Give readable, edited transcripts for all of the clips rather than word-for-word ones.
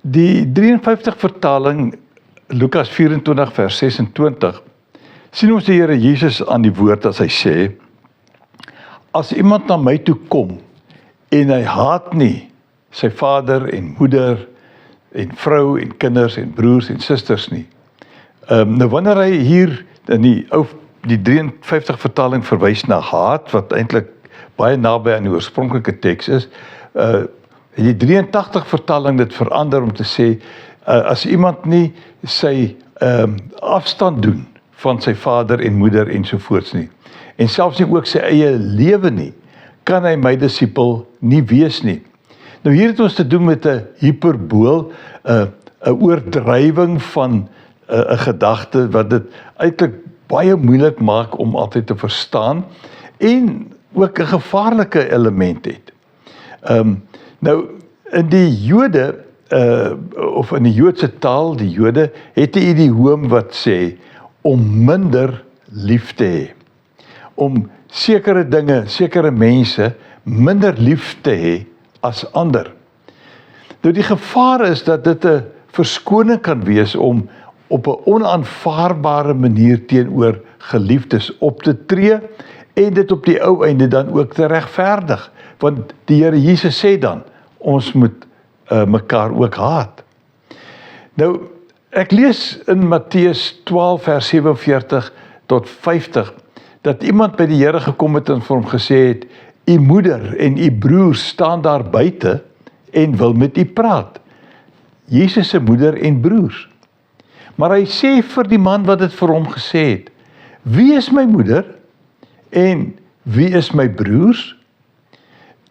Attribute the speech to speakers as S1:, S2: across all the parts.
S1: Die 53 vertaling, Lukas 24 vers 26, sien ons die Here Jesus aan die woord as hy sê, as iemand na my toe kom, en hy haat nie sy vader en moeder, en vrou en kinders en broers en susters nie. Nou wanneer hy hier in die 53 vertaling verwys na haat, wat eintlik baie naby aan die oorspronklike teks is, die 83 vertaling dit verander om te sê, as iemand nie sy afstand doen van sy vader en moeder ensovoorts nie, en selfs nie ook sy eie lewe nie, kan hy my disipel nie wees nie. Nou hier het ons te doen met 'n hiperbool, 'n oordrywing van 'n gedagte wat dit eintlik baie moeilik maak om altyd te verstaan en ook 'n gevaarlike element het. Nou in die Jode of in die Joodse taal, die Jode het 'n idioom wat sê om minder lief te hê. Om sekere dinge, sekere mense minder lief te hê as ander. Nou die gevaar is dat dit 'n verskoning kan wees om op 'n onaanvaarbare manier teenoor geliefdes op te tree en dit op die ou einde dan ook te regverdig. Want die Here Jesus sê dan, ons moet mekaar ook haat. Nou, ek lees in Matteus 12 vers 47 tot 50, dat iemand by die Here gekom het en vir hom gesê het, u moeder en u broers staan daar buite en wil met u praat. Jesus se moeder en broers. Maar hy sê vir die man wat dit vir hom gesê het, wie is my moeder en wie is my broers?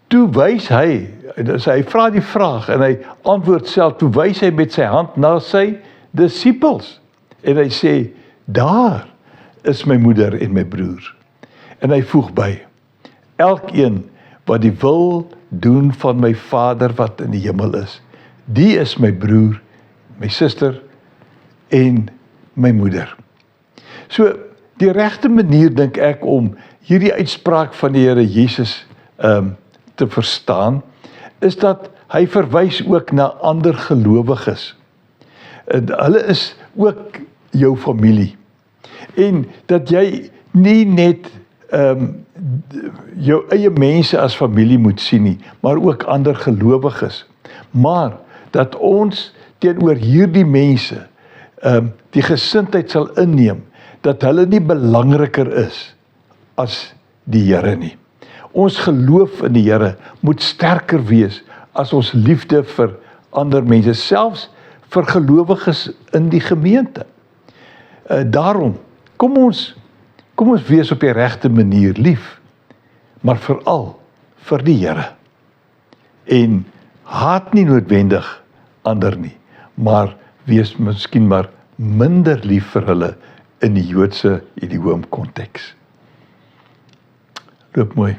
S1: Toe wys hy vra die vraag en hy antwoord self, toe wys hy met sy hand na sy disippels. En hy sê, daar is my moeder en my broers. En hy voeg by, elkeen wat die wil doen van my Vader wat in die hemel is, die is my broer, my suster en my moeder. So, die regte manier dink ek om hierdie uitspraak van die Here Jesus te verstaan, is dat hy verwys ook na ander gelowiges. Hulle is ook jou familie. En dat jy nie net jou eie mense as familie moet sien nie, maar ook ander gelowiges. Maar dat ons teenoor hierdie mense die gesindheid sal inneem, dat hulle nie belangriker is as die Here nie. Ons geloof in die Here moet sterker wees as ons liefde vir ander mense, selfs vir gelowiges in die gemeente. Daarom, kom ons wees op die regte manier lief, maar veral vir die Here. En haat nie noodwendig ander nie, maar wees miskien maar minder lief vir hulle in die Joodse idioom konteks. Loop mooi.